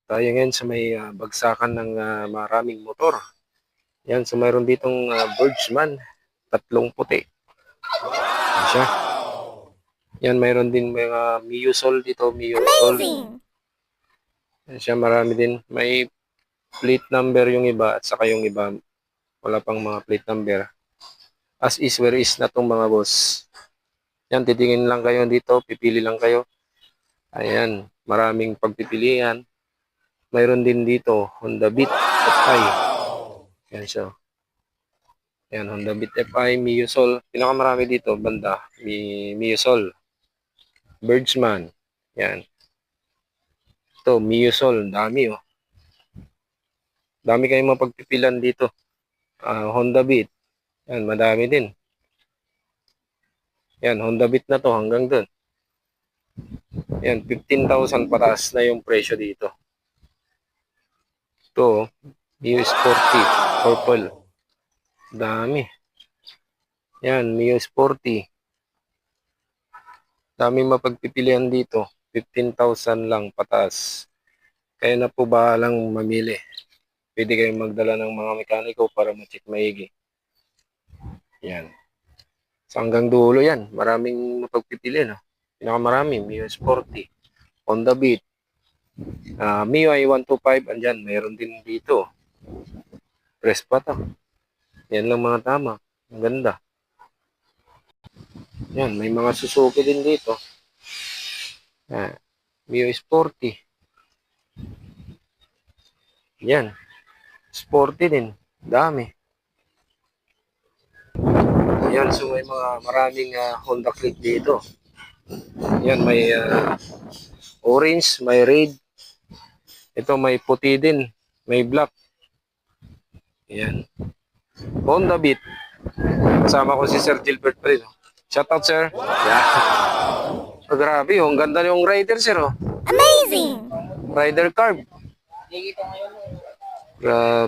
Tayo ngayon sa may bagsakan ng maraming motor. Yan, so mayroon ditong Birdsman, tatlong puti. Yan siya. Yan, mayroon din mga Miusol dito, Miusol. Yan siya, marami din. May plate number yung iba at saka yung iba wala pang mga plate number. As is, where is na tong mga boss. Yan, titingin lang kayo dito, pipili lang kayo. Ayan, maraming pagpipilian. Mayroon din dito, Honda Beat FI. Yan siya. Yan, Honda Beat FI, Miusol. Pinakamarami dito, banda, Miusol. Birdsman. Yan. Ito, Miusol. Dami, oh. Dami kayong mapagpipilan dito. Honda Beat. Yan, madami din. Yan, Honda Beat na to, hanggang dun. Yan, 15,000 pataas na yung presyo dito. Ito, Mio Sporty, purple. Dami. Yan, Mio Sporty. Dami mapagpipilian dito. 15,000 lang pataas. Kaya na po bahalang mamili. Pwede kayong magdala ng mga mekaniko para ma-check maigi. Yan. So hanggang dulo yan. Maraming mapagpipilian. Pinakamarami, Mio Sporty, Honda Beat. Mio i125, andyan, mayroon din dito. Press pa to. Yan lang mga tama. Ang ganda. Yan, may mga Suzuki din dito. Mio Sporty. Yan. Sporty din. Dami. Yan, so may mga maraming Honda Click dito. Yan, may orange, may red. Ito may puti din, may black. Yan. Honda Beat. Kasama ko si Sir Gilbert pa rin. Shout out, sir. Yeah. Oh, grabe, ang ganda yung rider, sir. Oh. Amazing! Rider carb. Grabe.